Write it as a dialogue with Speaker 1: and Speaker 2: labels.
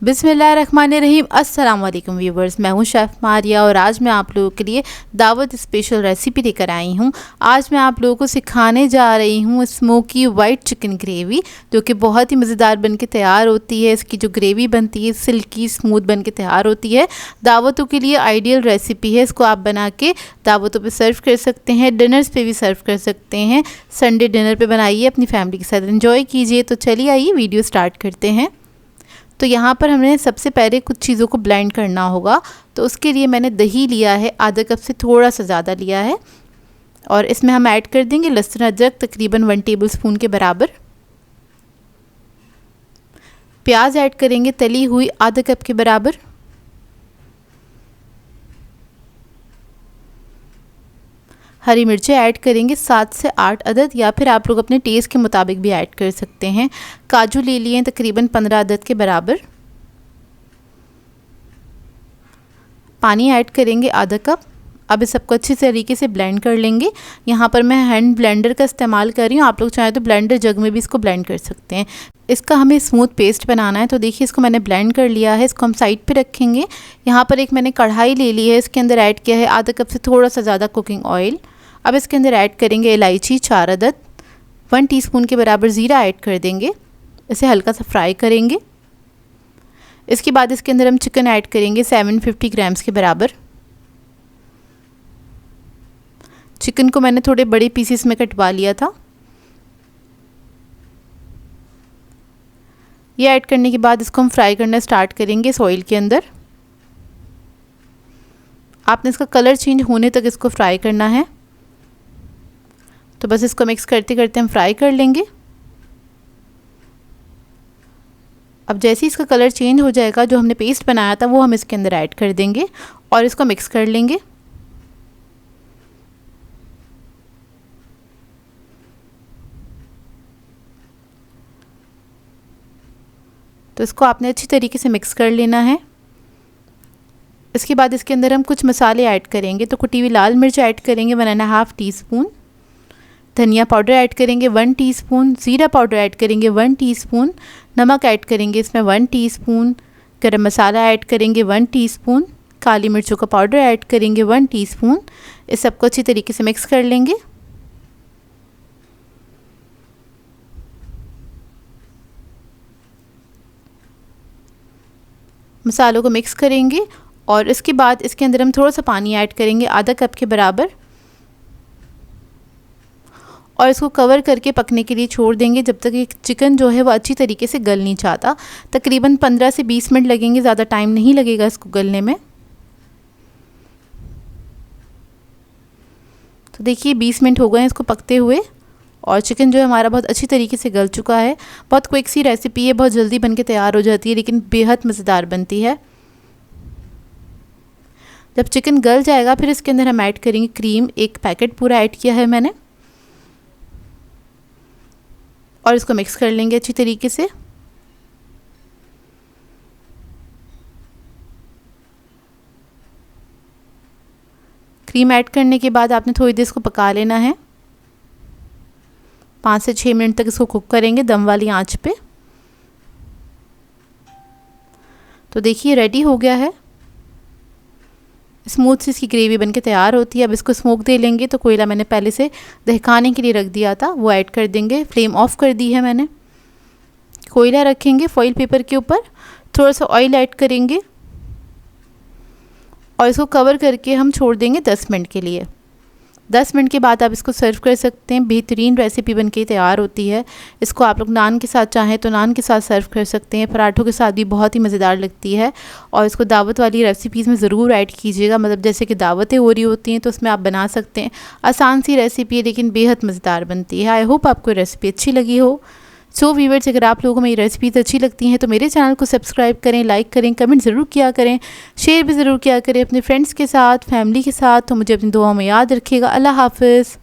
Speaker 1: बिस्मिल्लाहिर्रहमानिर्रहीम। अस्सलाम वालेकुम व्यूवर्स, मैं हूं शेफ़ मारिया और आज मैं आप लोगों के लिए दावत स्पेशल रेसिपी लेकर आई हूं। आज मैं आप लोगों को सिखाने जा रही हूं स्मोकी वाइट चिकन ग्रेवी, जो कि बहुत ही मज़ेदार बन के तैयार होती है। इसकी जो ग्रेवी बनती है सिल्की स्मूथ बन के तैयार होती है। दावतों के लिए आइडियल रेसिपी है। इसको आप बना के दावतों पर सर्व कर सकते हैं, डिनर्स पर भी सर्व कर सकते हैं। संडे डिनर पर बनाइए, अपनी फैमिली के साथ एंजॉय कीजिए। तो चलिए आइए वीडियो स्टार्ट करते हैं। तो यहाँ पर हमें सबसे पहले कुछ चीज़ों को ब्लेंड करना होगा। तो उसके लिए मैंने दही लिया है, आधा कप से थोड़ा सा ज़्यादा लिया है, और इसमें हम ऐड कर देंगे लहसुन अदरक तकरीबन 1 टेबलस्पून के बराबर। प्याज ऐड करेंगे तली हुई आधा कप के बराबर। हरी मिर्चें ऐड करेंगे 7 से 8 अदद, या फिर आप लोग अपने टेस्ट के मुताबिक भी ऐड कर सकते हैं। काजू ले लिए तकरीबन 15 अदद के बराबर। पानी ऐड करेंगे आधा कप। अब इस सबको अच्छी तरीके से ब्लेंड कर लेंगे। यहाँ पर मैं हैंड ब्लेंडर का इस्तेमाल कर रही हूँ, आप लोग चाहें तो ब्लेंडर जग में भी इसको ब्लेंड कर सकते हैं। इसका हमें स्मूथ पेस्ट बनाना है। तो देखिए इसको मैंने ब्लेंड कर लिया है, इसको हम साइड पे रखेंगे। यहाँ पर एक मैंने कढ़ाई ले ली है, इसके अंदर ऐड किया है आधा कप से थोड़ा सा ज़्यादा कुकिंग ऑयल। अब इसके अंदर ऐड करेंगे इलायची 4 अदद, 1 टीस्पून के बराबर ज़ीरा ऐड कर देंगे। इसे हल्का सा फ्राई करेंगे। इसके बाद इसके अंदर हम चिकन ऐड करेंगे 750 ग्राम्स के बराबर। चिकन को मैंने थोड़े बड़े पीसेस में कटवा लिया था। ये ऐड करने के बाद इसको हम फ्राई करना स्टार्ट करेंगे इस ऑयल के अंदर। आपने इसका कलर चेंज होने तक इसको फ्राई करना है। तो बस इसको मिक्स करते करते हम फ्राई कर लेंगे। अब जैसे ही इसका कलर चेंज हो जाएगा, जो हमने पेस्ट बनाया था वो हम इसके अंदर ऐड कर देंगे और इसको मिक्स कर लेंगे। तो इसको आपने अच्छी तरीके से मिक्स कर लेना है। इसके बाद इसके अंदर हम कुछ मसाले ऐड करेंगे। तो कुटी हुई लाल मिर्च ऐड करेंगे 1.5 टीस्पून, धनिया पाउडर ऐड करेंगे 1 टीस्पून, ज़ीरा पाउडर ऐड करेंगे 1 टीस्पून, नमक ऐड करेंगे इसमें 1 टीस्पून, गरम मसाला ऐड करेंगे 1 टीस्पून, काली मिर्चों का पाउडर ऐड करेंगे 1 टीस्पून। इस सबको अच्छी तरीके से मिक्स कर लेंगे। मसालों को मिक्स करेंगे और इसके बाद इसके अंदर हम थोड़ा सा पानी ऐड करेंगे आधा कप के बराबर, और इसको कवर करके पकने के लिए छोड़ देंगे जब तक ये चिकन जो है वो अच्छी तरीके से गल नहीं चाहता। तकरीबन 15 से 20 मिनट लगेंगे, ज़्यादा टाइम नहीं लगेगा इसको गलने में। तो देखिए 20 मिनट हो गए हैं इसको पकते हुए, और चिकन जो है हमारा बहुत अच्छी तरीके से गल चुका है। बहुत क्विक सी रेसिपी है, बहुत जल्दी बन के तैयार हो जाती है, लेकिन बेहद मज़ेदार बनती है। जब चिकन गल जाएगा फिर इसके अंदर हम ऐड करेंगे क्रीम। 1 पैकेट पूरा ऐड किया है मैंने, और इसको मिक्स कर लेंगे अच्छी तरीके से। क्रीम ऐड करने के बाद आपने थोड़ी देर इसको पका लेना है। 5 से 6 मिनट तक इसको कुक करेंगे दम वाली आंच पे। तो देखिए रेडी हो गया है। स्मूथ सी इसकी ग्रेवी बनके तैयार होती है। अब इसको स्मोक दे लेंगे। तो कोयला मैंने पहले से दहकाने के लिए रख दिया था, वो ऐड कर देंगे। फ्लेम ऑफ कर दी है मैंने। कोयला रखेंगे फॉइल पेपर के ऊपर, थोड़ा सा ऑयल ऐड करेंगे और इसको कवर करके हम छोड़ देंगे 10 मिनट के लिए। 10 मिनट के बाद आप इसको सर्व कर सकते हैं। बेहतरीन रेसिपी बनके तैयार होती है। इसको आप लोग नान के साथ चाहें तो नान के साथ सर्व कर सकते हैं, पराठों के साथ भी बहुत ही मज़ेदार लगती है। और इसको दावत वाली रेसिपीज़ में ज़रूर ऐड कीजिएगा, मतलब जैसे कि दावतें हो रही होती हैं तो उसमें आप बना सकते हैं। आसान सी रेसिपी है लेकिन बेहद मज़ेदार बनती है। आई होप आपको रेसिपी अच्छी लगी हो। सो व्यूअर्स, अगर आप लोगों को मेरी रेसिपीज़ अच्छी लगती हैं तो मेरे चैनल को सब्सक्राइब करें, लाइक करें, कमेंट ज़रूर किया करें, शेयर भी ज़रूर किया करें अपने फ्रेंड्स के साथ, फैमिली के साथ। तो मुझे अपनी दुआओं में याद रखिएगा। अल्लाह हाफ़िज़।